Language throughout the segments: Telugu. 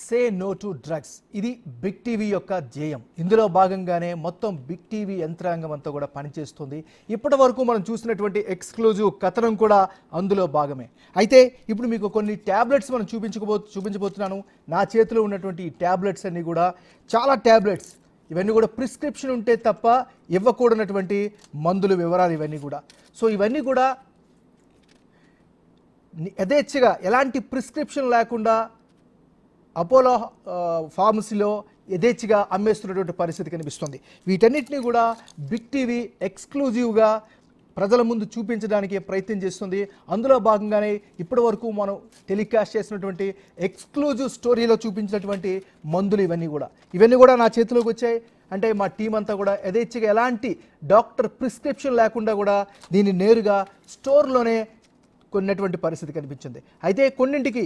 Say no to drugs. ఇది బిగ్ టీవీ యొక్క ధ్యేయం. ఇందులో భాగంగానే మొత్తం బిగ్ టీవీ యంత్రాంగం అంతా కూడా పనిచేస్తుంది. ఇప్పటి వరకు మనం చూసినటువంటి ఎక్స్క్లూజివ్ కథనం కూడా అందులో భాగమే. అయితే ఇప్పుడు మీకు కొన్ని ట్యాబ్లెట్స్ మనం చూపించబోతున్నాను. నా చేతిలో ఉన్నటువంటి ఈ ట్యాబ్లెట్స్ అన్నీ కూడా చాలా ట్యాబ్లెట్స్. ఇవన్నీ కూడా ప్రిస్క్రిప్షన్ ఉంటే తప్ప ఇవ్వకూడనటువంటి మందుల వివరాలు ఇవన్నీ కూడా. సో ఇవన్నీ కూడా యథేచ్ఛగా ఎలాంటి ప్రిస్క్రిప్షన్ లేకుండా అపోలో ఫార్మసీలో యథేచ్ఛగా అమ్మేస్తున్నటువంటి పరిస్థితి కనిపిస్తుంది. వీటన్నిటిని కూడా బిగ్ టీవీ ఎక్స్క్లూజివ్గా ప్రజల ముందు చూపించడానికి ప్రయత్నం చేస్తుంది. అందులో భాగంగానే ఇప్పటి వరకు మనం టెలికాస్ట్ చేసినటువంటి ఎక్స్క్లూజివ్ స్టోరీలో చూపించినటువంటి మందులు ఇవన్నీ కూడా నా చేతిలోకి వచ్చాయి. అంటే మా టీం అంతా కూడా యథేచ్ఛగా ఎలాంటి డాక్టర్ ప్రిస్క్రిప్షన్ లేకుండా కూడా దీన్ని నేరుగా స్టోర్లోనే కొన్నటువంటి పరిస్థితి కనిపించింది. అయితే కొన్నింటికి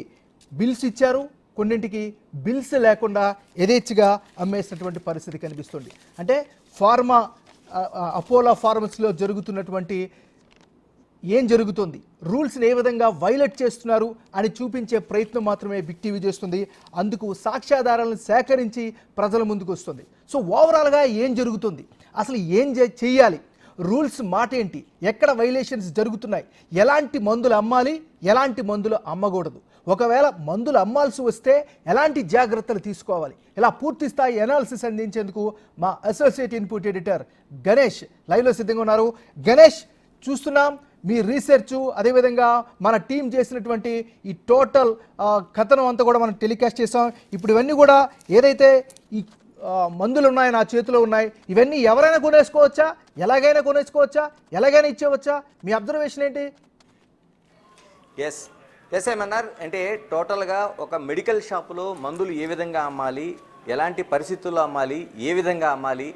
బిల్స్ ఇచ్చారు, కొన్నింటికి బిల్స్ లేకుండా యథేచ్ఛగా అమ్మేసినటువంటి పరిస్థితి కనిపిస్తుంది. అంటే అపోలో ఫార్మసీలో జరుగుతున్నటువంటి ఏం జరుగుతుంది, రూల్స్ని ఏ విధంగా వైలేట్ చేస్తున్నారు అని చూపించే ప్రయత్నం మాత్రమే బిగ్ టీవీ చేస్తుంది. అందుకు సాక్ష్యాధారాలను సేకరించి ప్రజల ముందుకు వస్తుంది. సో ఓవరాల్గా ఏం జరుగుతుంది, అసలు ఏం చేయాలి, రూల్స్ మాట ఏంటి, ఎక్కడ వైలేషన్స్ జరుగుతున్నాయి, ఎలాంటి మందులు అమ్మాలి, ఎలాంటి మందులు అమ్మకూడదు, ఒకవేళ మందులు అమ్మాల్సి వస్తే ఎలాంటి జాగ్రత్తలు తీసుకోవాలి, ఇలా పూర్తి స్థాయి ఎనాలిసిస్ అందించేందుకు మా అసోసియేట్ ఇన్పుట్ ఎడిటర్ గణేష్ లైవ్లో సిద్ధంగా ఉన్నారు. గణేష్, చూస్తున్నాం మీ రీసెర్చ్, అదేవిధంగా మన టీం చేసినటువంటి ఈ టోటల్ కథనం అంతా కూడా మనం టెలికాస్ట్ చేసాం. ఇప్పుడు ఇవన్నీ కూడా ఏదైతే ఈ మందులు ఉన్నాయి, నా చేతిలో ఉన్నాయి, ఇవన్నీ ఎవరైనా కొనేసుకోవచ్చా, ఎలాగైనా కొనేసుకోవచ్చా, ఎలాగైనా ఇచ్చేవచ్చా, మీ అబ్జర్వేషన్ ఏంటి? ఎస్ ఏమన్నారు అంటే టోటల్గా ఒక మెడికల్ షాపులో మందులు ఏ విధంగా అమ్మాలి, ఎలాంటి పరిస్థితుల్లో అమ్మాలి, ఏ విధంగా అమ్మాలి,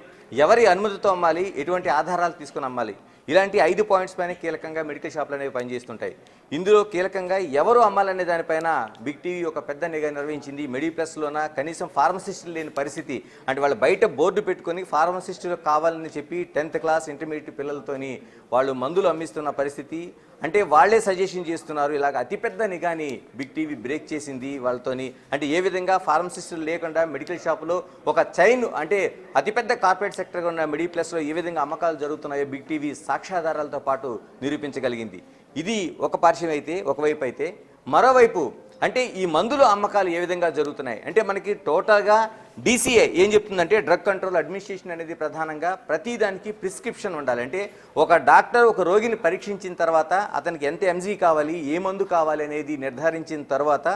ఎవరి అనుమతితో అమ్మాలి, ఎటువంటి ఆధారాలు తీసుకుని అమ్మాలి, ఇలాంటి 5 పాయింట్స్ పైన కీలకంగా మెడికల్ షాపులు అనేవి పనిచేస్తుంటాయి. ఇందులో కీలకంగా ఎవరు అమ్మాలనే దానిపైన బిగ్ టీవీ ఒక పెద్ద నిఘా నిర్వహించింది. మెడిప్లస్లోన కనీసం ఫార్మసిస్టులు లేని పరిస్థితి, అంటే వాళ్ళు బయట బోర్డు పెట్టుకొని ఫార్మసిస్టులు కావాలని చెప్పి 10th క్లాస్ ఇంటర్మీడియట్ పిల్లలతోని వాళ్ళు మందులు అమ్మిస్తున్న పరిస్థితి. అంటే వాళ్లే సజెషన్ చేస్తున్నారు. ఇలాగ అతిపెద్ద నిఘాని బిగ్ టీవీ బ్రేక్ చేసింది వాళ్ళతోని. అంటే ఏ విధంగా ఫార్మసిస్టులు లేకుండా మెడికల్ షాపులో ఒక చైన్, అంటే అతిపెద్ద కార్పొరేట్ సెక్టర్గా ఉన్న మెడిప్లస్లో ఏ విధంగా అమ్మకాలు జరుగుతున్నాయో బిగ్ టీవీ సాక్ష్యాధారాలతో పాటు నిరూపించగలిగింది. ఇది ఒక పార్శ్వం అయితే, ఒకవైపు అయితే, మరోవైపు అంటే ఈ మందుల అమ్మకాలు ఏ విధంగా జరుగుతున్నాయి అంటే మనకి టోటల్గా DCA ఏం చెప్తుందంటే డ్రగ్ కంట్రోల్ అడ్మినిస్ట్రేషన్ అనేది ప్రధానంగా ప్రతిదానికి ప్రిస్క్రిప్షన్ ఉండాలి. అంటే ఒక డాక్టర్ ఒక రోగిని పరీక్షించిన తర్వాత అతనికి ఎంత MG కావాలి, ఏ మందు కావాలి అనేది నిర్ధారించిన తర్వాత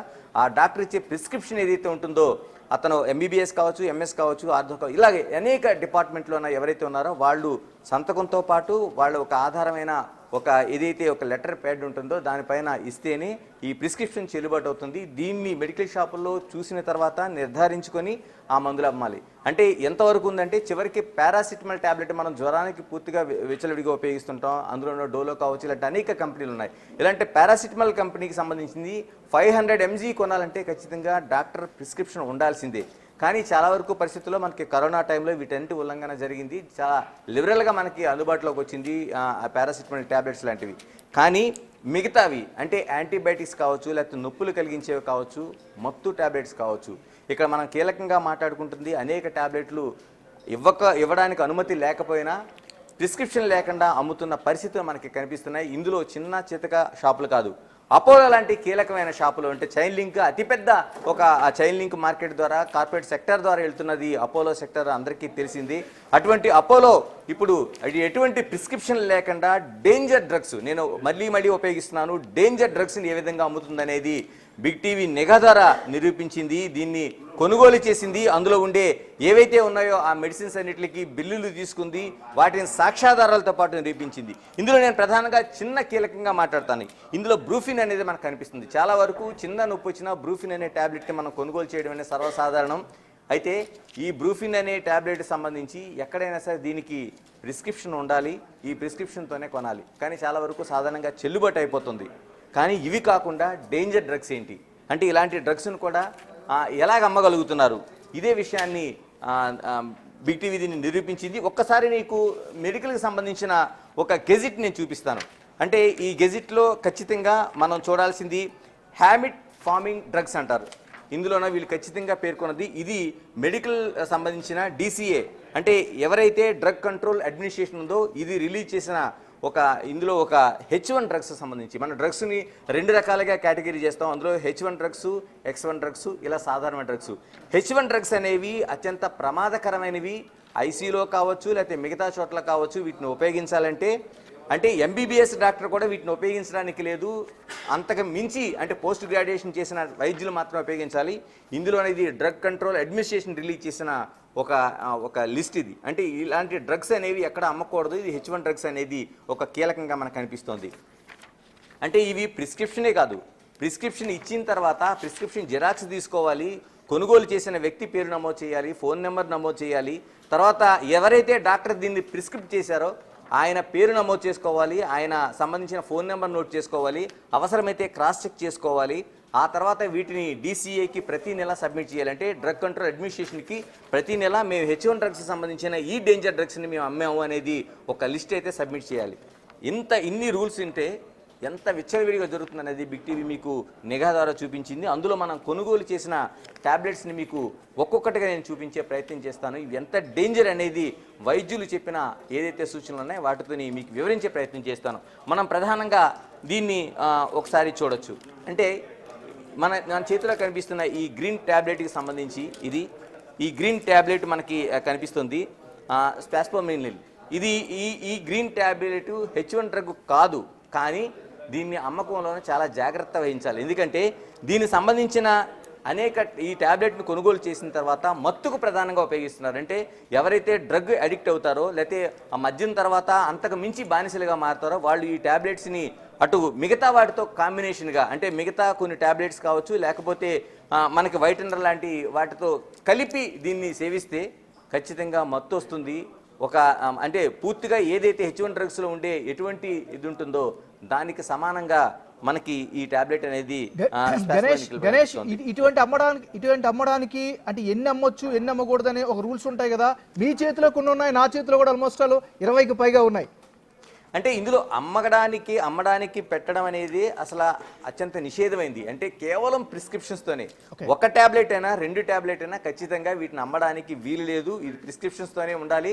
ఆ డాక్టర్ ఇచ్చే ప్రిస్క్రిప్షన్ ఏదైతే ఉంటుందో, అతను MBBS కావచ్చు, MS కావచ్చు, ఆర్థో కావచ్చు, ఇలాగే అనేక డిపార్ట్మెంట్లో ఎవరైతే ఉన్నారో వాళ్ళు సంతకంతో పాటు వాళ్ళు ఒక ఆధారమైన ఒక ఏదైతే ఒక లెటర్ ప్యాడ్ ఉంటుందో దానిపైన ఇస్తేనే ఈ ప్రిస్క్రిప్షన్ చెల్లుబాటు అవుతుంది. దీన్ని మెడికల్ షాపుల్లో చూసిన తర్వాత నిర్ధారించుకొని ఆ మందులు అమ్మాలి. అంటే ఎంతవరకు ఉందంటే చివరికి పారాసిటమాల్ ట్యాబ్లెట్ మనం జ్వరానికి పూర్తిగా విచ్చలవిడిగా ఉపయోగిస్తుంటాం. అందులో డోలో కావచ్చు, ఇలాంటి అనేక కంపెనీలు ఉన్నాయి. ఇలాంటి పారాసిటమాల్ కంపెనీకి సంబంధించింది 500 mg కొనాలంటే ఖచ్చితంగా డాక్టర్ ప్రిస్క్రిప్షన్ ఉండాల్సిందే. కానీ చాలా వరకు పరిస్థితుల్లో మనకి కరోనా టైంలో వీటన్నిటి ఉల్లంఘన జరిగింది. చాలా లిబరల్గా మనకి అందుబాటులోకి వచ్చింది పారాసిటమాల్ ట్యాబ్లెట్స్ లాంటివి. కానీ మిగతావి అంటే యాంటీబయాటిక్స్ కావచ్చు, లేకపోతే నొప్పులు కలిగించేవి కావచ్చు, మత్తు ట్యాబ్లెట్స్ కావచ్చు, ఇక్కడ మనం కీలకంగా మాట్లాడుకుంటుంది అనేక ట్యాబ్లెట్లు ఇవ్వడానికి అనుమతి లేకపోయినా ప్రిస్క్రిప్షన్ లేకుండా అమ్ముతున్న పరిస్థితులు మనకి కనిపిస్తున్నాయి. ఇందులో చిన్న చితక షాపులు కాదు, అపోలో లాంటి కీలకమైన షాపులు, అంటే చైన్ లింక్ అతిపెద్ద ఒక చైన్ లింక్ మార్కెట్ ద్వారా కార్పొరేట్ సెక్టర్ ద్వారా వెళ్తున్నది అపోలో సెక్టర్ అందరికీ తెలిసింది. అటువంటి అపోలో ఇప్పుడు ఎటువంటి ప్రిస్క్రిప్షన్ లేకుండా డేంజర్ డ్రగ్స్, నేను మళ్ళీ ఉపయోగిస్తున్నాను, డేంజర్ డ్రగ్స్ని ఏ విధంగా అమ్ముతుందనేది బిగ్ టీవీ నిఘా ద్వారా నిరూపించింది. దీన్ని కొనుగోలు చేసింది. అందులో ఉండే ఏవైతే ఉన్నాయో ఆ మెడిసిన్స్ అన్నిటికీ బిల్లులు తీసుకుంది, వాటిని సాక్ష్యాధారాలతో పాటు నిరూపించింది. ఇందులో నేను ప్రధానంగా చిన్న కీలకంగా మాట్లాడతాను. ఇందులో బ్రూఫిన్ అనేది మనకు కనిపిస్తుంది. చాలా వరకు చిన్న నొప్పి వచ్చినా బ్రూఫిన్ అనే ట్యాబ్లెట్ని మనం కొనుగోలు చేయడం అనేది సర్వసాధారణం. అయితే ఈ బ్రూఫిన్ అనే ట్యాబ్లెట్ సంబంధించి ఎక్కడైనా సరే దీనికి ప్రిస్క్రిప్షన్ ఉండాలి, ఈ ప్రిస్క్రిప్షన్తోనే కొనాలి. కానీ చాలా వరకు సాధారణంగా చెల్లుబాటు అయిపోతుంది. కానీ ఇవి కాకుండా డేంజర్ డ్రగ్స్ ఏంటి అంటే ఇలాంటి డ్రగ్స్ను కూడా ఎలాగ అమ్మగలుగుతున్నారు, ఇదే విషయాన్ని బిగ్ టీవీ దీన్ని నిరూపించింది. ఒక్కసారి నీకు మెడికల్కి సంబంధించిన ఒక గెజిట్ నేను చూపిస్తాను. అంటే ఈ గెజిట్లో ఖచ్చితంగా మనం చూడాల్సింది హ్యాబిట్ ఫార్మింగ్ డ్రగ్స్ అంటారు. ఇందులోన వీళ్ళు ఖచ్చితంగా పేర్కొన్నది ఇది మెడికల్ సంబంధించిన DCA అంటే ఎవరైతే డ్రగ్ కంట్రోల్ అడ్మినిస్ట్రేషన్ ఉందో ఇది రిలీజ్ చేసిన ఇందులో ఒక H1 డ్రగ్స్ సంబంధించి మన డ్రగ్స్ని 2 రకాలుగా కేటగిరీ చేస్తాం. అందులో H1 డ్రగ్స్, X1 డ్రగ్స్, ఇలా సాధారణ డ్రగ్స్. H1 డ్రగ్స్ అనేవి అత్యంత ప్రమాదకరమైనవి. ఐసీలో కావచ్చు లేకపోతే మిగతా చోట్ల కావచ్చు వీటిని ఉపయోగించాలంటే అంటే MBBS డాక్టర్ కూడా వీటిని ఉపయోగించడానికి లేదు. అంతకు మించి అంటే పోస్ట్ గ్రాడ్యుయేషన్ చేసిన వైద్యులు మాత్రమే ఉపయోగించాలి. ఇందులో అనేది డ్రగ్ కంట్రోల్ అడ్మినిస్ట్రేషన్ రిలీజ్ చేసిన ఒక లిస్ట్ ఇది. అంటే ఇలాంటి డ్రగ్స్ అనేవి ఎక్కడ అమ్మకూడదు. ఇది H1 డ్రగ్స్ అనేది ఒక కీలకంగా మనకు కనిపిస్తోంది. అంటే ఇవి ప్రిస్క్రిప్షనే కాదు, ప్రిస్క్రిప్షన్ ఇచ్చిన తర్వాత ప్రిస్క్రిప్షన్ జిరాక్స్ తీసుకోవాలి, కొనుగోలు చేసిన వ్యక్తి పేరు నమోదు చేయాలి, ఫోన్ నెంబర్ నమోదు చేయాలి, తర్వాత ఎవరైతే డాక్టర్ దీన్ని ప్రిస్క్రిప్ట్ చేశారో ఆయన పేరు నమోదు చేసుకోవాలి, ఆయన సంబంధించిన ఫోన్ నెంబర్ నోట్ చేసుకోవాలి, అవసరమైతే క్రాస్ చెక్ చేసుకోవాలి. ఆ తర్వాత వీటిని DCAకి ప్రతి నెల సబ్మిట్ చేయాలంటే డ్రగ్ కంట్రోల్ అడ్మినిస్ట్రేషన్కి ప్రతి నెల మేము H1 డ్రగ్స్కి సంబంధించిన ఈ డేంజర్ డ్రగ్స్ని మేము అమ్మాము అనేది ఒక లిస్ట్ అయితే సబ్మిట్ చేయాలి. ఇన్ని రూల్స్ ఉంటే ఎంత విచ్చలవిడిగా జరుగుతుంది అనేది బిగ్ టీవీ మీకు నిఘా ద్వారా చూపించింది. అందులో మనం కొనుగోలు చేసిన ట్యాబ్లెట్స్ని మీకు ఒక్కొక్కటిగా నేను చూపించే ప్రయత్నం చేస్తాను. ఇవి ఎంత డేంజర్ అనేది వైద్యులు చెప్పిన ఏదైతే సూచనలు ఉన్నాయో వాటితో మీకు వివరించే ప్రయత్నం చేస్తాను. మనం ప్రధానంగా దీన్ని ఒకసారి చూడొచ్చు. అంటే మన చేతిలో కనిపిస్తున్న ఈ గ్రీన్ ట్యాబ్లెట్కి సంబంధించి ఈ గ్రీన్ ట్యాబ్లెట్ మనకి కనిపిస్తుంది స్పాస్పోమినిల్. ఇది ఈ గ్రీన్ ట్యాబ్లెట్ H1 డ్రగ్ కాదు, కానీ దీన్ని అమ్మకంలోనే చాలా జాగ్రత్త వహించాలి. ఎందుకంటే దీనికి సంబంధించిన ఈ ట్యాబ్లెట్ను కొనుగోలు చేసిన తర్వాత మత్తుకు ప్రధానంగా ఉపయోగిస్తున్నారు. అంటే ఎవరైతే డ్రగ్ అడిక్ట్ అవుతారో లేకపోతే ఆ మద్యం తర్వాత అంతకు మించి బానిసలుగా మారుతారో వాళ్ళు ఈ ట్యాబ్లెట్స్ని అటు మిగతా వాటితో కాంబినేషన్గా అంటే మిగతా కొన్ని ట్యాబ్లెట్స్ కావచ్చు లేకపోతే మనకి వైటనర్ లాంటి వాటితో కలిపి దీన్ని సేవిస్తే ఖచ్చితంగా మత్తు వస్తుంది. అంటే పూర్తిగా ఏదైతే H1 డ్రగ్స్లో ఉండే ఎటువంటి ఇది ఉంటుందో దానికి సమానంగా మనకి ఈ టాబ్లెట్ అనేది గణేష్ ఇటువంటి అమ్మడానికి అంటే ఎన్ని అమ్మొచ్చు ఎన్ని అమ్మకూడదు అనే ఒక రూల్స్ ఉంటాయి కదా. మీ చేతిలో కొన్ని ఉన్నాయి, నా చేతిలో కూడా ఆల్మోస్ట్ 20కి పైగా ఉన్నాయి. అంటే ఇందులో అమ్మడానికి పెట్టడం అనేది అసలు అత్యంత నిషేధమైంది. అంటే కేవలం ప్రిస్క్రిప్షన్స్తోనే ఒక ట్యాబ్లెట్ అయినా 2 ట్యాబ్లెట్ అయినా ఖచ్చితంగా వీటిని అమ్మడానికి వీలు లేదు. ఇది ప్రిస్క్రిప్షన్స్తోనే ఉండాలి.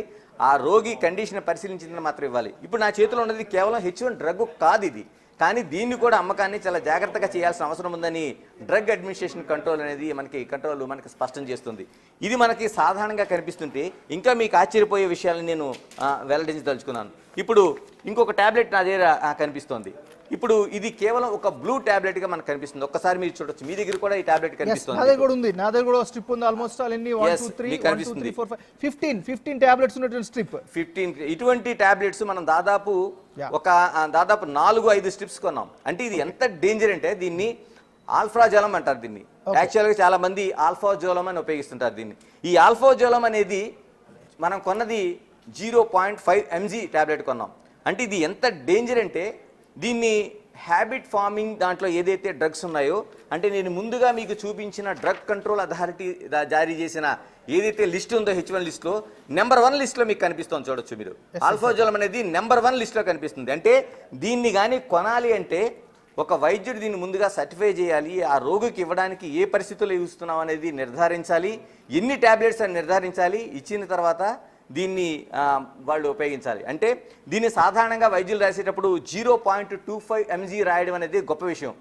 ఆ రోగి కండిషన్ పరిశీలించిందని మాత్రం ఇవ్వాలి. ఇప్పుడు నా చేతిలో ఉన్నది కేవలం H1 డ్రగ్ కాదు ఇది, కానీ దీన్ని కూడా అమ్మకాన్ని చాలా జాగ్రత్తగా చేయాల్సిన అవసరం ఉందని డ్రగ్ అడ్మినిస్ట్రేషన్ కంట్రోల్ అనేది మనకి స్పష్టం చేస్తుంది. ఇది మనకి సాధారణంగా కనిపిస్తుంటే ఇంకా మీకు ఆశ్చర్యపోయే విషయాలను నేను వెల్లడించదలుచుకున్నాను. ఇప్పుడు ఇంకొక ట్యాబ్లెట్ నా దగ్గర కనిపిస్తోంది. ఇప్పుడు ఇది కేవలం ఒక బ్లూ ట్యాబ్లెట్ గా మనకు కనిపిస్తుంది. ఒక్కసారి మీరు చూడొచ్చు, మీ దగ్గర కూడా ఈ ట్యాబ్లెట్ కనిపిస్తుంది. నా దగ్గర కూడా స్ట్రిప్ ఉంది. ఆల్మోస్ట్ ఎన్ని 1 2 3 1 2 3 4 5 15 టాబ్లెట్స్ ఉన్నటువంటి స్ట్రిప్ 15 ఇటువంటి టాబ్లెట్స్ మనం దాదాపు 4-5 స్ట్రిప్స్ కొన్నాం. అంటే ఇది ఎంత డేంజర్ అంటే దీన్ని ఆల్ఫ్రాజోలం అంటారు. దీన్ని యాక్చువల్గా చాలా మంది ఆల్ఫాజోలం అని ఉపయోగిస్తుంటారు. దీన్ని ఈ ఆల్ఫాజోలం అనేది మనం కొన్నది 0.5 mg ట్యాబ్లెట్ కొన్నాం. అంటే ఇది ఎంత డేంజర్ అంటే దీన్ని హ్యాబిట్ ఫార్మింగ్ దాంట్లో ఏదైతే డ్రగ్స్ ఉన్నాయో అంటే నేను ముందుగా మీకు చూపించిన డ్రగ్ కంట్రోల్ అథారిటీ జారీ చేసిన ఏదైతే లిస్ట్ ఉందో H1 లిస్ట్లో నెంబర్ 1 లిస్ట్లో మీకు కనిపిస్తుంది. చూడొచ్చు మీరు ఆల్ఫాజోలం అనేది నెంబర్ 1 లిస్ట్లో కనిపిస్తుంది. అంటే దీన్ని కానీ కొనాలి అంటే ఒక వైద్యుడు దీన్ని ముందుగా సర్టిఫై చేయాలి. ఆ రోగికి ఇవ్వడానికి ఏ పరిస్థితుల్లో ఇస్తున్నాం అనేది నిర్ధారించాలి, ఎన్ని ట్యాబ్లెట్స్ అని నిర్ధారించాలి. ఇచ్చిన తర్వాత దీన్ని వాళ్ళు ఉపయోగించాలి. అంటే దీన్ని సాధారణంగా వైద్యులు రాసేటప్పుడు 0.25 mg రాయడం అనేది గొప్ప విషయం.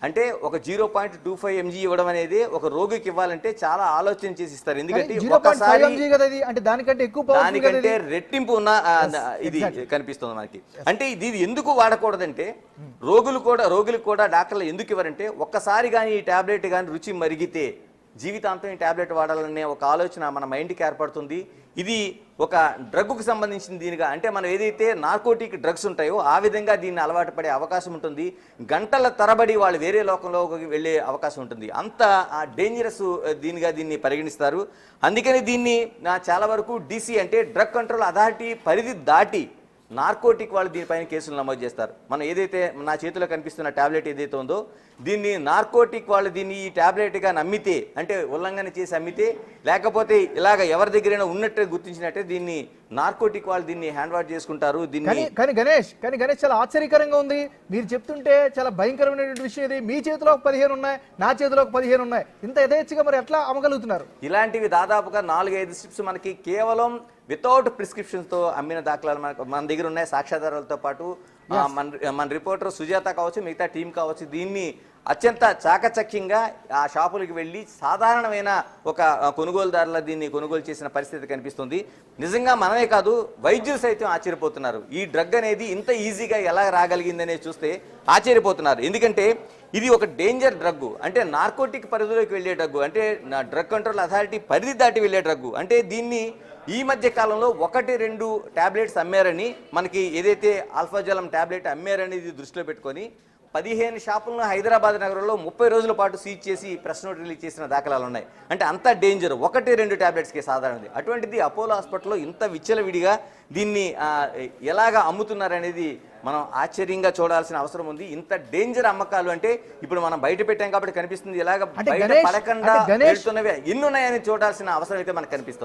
అంటే ఒక 0.25 mg ఇవ్వడం అనేది ఒక రోగికి ఇవ్వాలంటే చాలా ఆలోచన చేసి ఇస్తారు. ఎందుకంటే దానికంటే రెట్టింపు ఉన్న ఇది కనిపిస్తుంది మనకి. అంటే ఇది ఎందుకు వాడకూడదంటే రోగులకు కూడా డాక్టర్లు ఎందుకు ఇవ్వరంటే ఒక్కసారి కానీ ఈ టాబ్లెట్ కానీ రుచి మరిగితే జీవితాంతం ఈ టాబ్లెట్ వాడాలనే ఒక ఆలోచన మన మైండ్కి ఏర్పడుతుంది. ఇది ఒక డ్రగ్కు సంబంధించిన దీనిగా అంటే మనం ఏదైతే నార్కోటిక్ డ్రగ్స్ ఉంటాయో ఆ విధంగా దీన్ని అలవాటు పడే అవకాశం ఉంటుంది. గంటల తరబడి వాళ్ళు వేరే లోకంలోకి వెళ్ళే అవకాశం ఉంటుంది. అంత డేంజరస్ దీన్ని పరిగణిస్తారు. అందుకని దీన్ని చాలా వరకు DC అంటే డ్రగ్ కంట్రోల్ అథారిటీ పరిధి దాటి నార్కోటిక్ వాళ్ళు దీనిపైన కేసులు నమోదు చేస్తారు. మనం ఏదైతే నా చేతిలో కనిపిస్తున్న టాబ్లెట్ ఏదైతే ఉందో దీన్ని నార్కోటిక్ వాళ్ళు దీన్ని ఈ టాబ్లెట్గా నమ్మితే, అంటే ఉల్లంఘన చేసి అమ్మితే, లేకపోతే ఇలాగ ఎవరి దగ్గరైనా ఉన్నట్టే గుర్తించినట్టే దీన్ని నార్కోటిక్ వాళ్ళు దీన్ని హ్యాండ్ వాష్ చేసుకుంటారు. దీన్ని కానీ గణేష్ చాలా ఆశ్చర్యకరంగా ఉంది. మీరు చెప్తుంటే చాలా భయంకరమైనటువంటి విషయం ఇది. మీ చేతిలో ఒక 15 ఉన్నాయి, నా చేతిలో ఒక 15 ఉన్నాయి. ఇంత యథేచ్ఛగా మరి ఎట్లా అమ్మగలుగుతున్నారు? ఇలాంటివి దాదాపుగా 4-5 స్ట్రిప్స్ మనకి కేవలం వితౌట్ ప్రిస్క్రిప్షన్తో అమ్మిన దాఖలాలు మన దగ్గర ఉన్నాయి. సాక్ష్యాధారాలతో పాటు మన రిపోర్టర్ సుజాత కావచ్చు, మిగతా టీం కావచ్చు, దీన్ని అత్యంత చాకచక్యంగా ఆ షాపులకు వెళ్ళి సాధారణమైన ఒక కొనుగోలుదారుల దీన్ని కొనుగోలు చేసిన పరిస్థితి కనిపిస్తుంది. నిజంగా మనమే కాదు, వైద్యులు సైతం ఆశ్చర్యపోతున్నారు. ఈ డ్రగ్ అనేది ఇంత ఈజీగా ఎలా రాగలిగిందనే చూస్తే ఆశ్చర్యపోతున్నారు. ఎందుకంటే ఇది ఒక డేంజర్ డ్రగ్, అంటే నార్కోటిక్ పరిధిలోకి వెళ్ళే డ్రగ్, అంటే డ్రగ్ కంట్రోల్ అథారిటీ పరిధి దాటి వెళ్ళే డ్రగ్. అంటే దీన్ని ఈ మధ్య కాలంలో 1-2 టాబ్లెట్స్ అమ్మారని, మనకి ఏదైతే ఆల్ఫాజలం టాబ్లెట్ అమ్మారనేది దృష్టిలో పెట్టుకొని 15 షాపులను హైదరాబాద్ నగరంలో 30 రోజుల పాటు సీజ్ చేసి ప్రెస్ నోట్ రిలీజ్ చేసిన దాఖలాలు ఉన్నాయి. అంటే అంత డేంజర్ 1-2 టాబ్లెట్స్కి సాధారణది. అటువంటిది అపోలో హాస్పిటల్లో ఇంత విచ్చలవిడిగా దీన్ని ఎలాగా అమ్ముతున్నారనేది మనం ఆశ్చర్యంగా చూడాల్సిన అవసరం ఉంది. ఇంత డేంజర్ అమ్మకాలు అంటే ఇప్పుడు మనం బయట పెట్టాం కాబట్టి కనిపిస్తుంది, ఇలాగ బయట పడకుండా వెళ్తున్నవి ఎన్ని ఉన్నాయని చూడాల్సిన అవసరం అయితే మనకు కనిపిస్తుంది.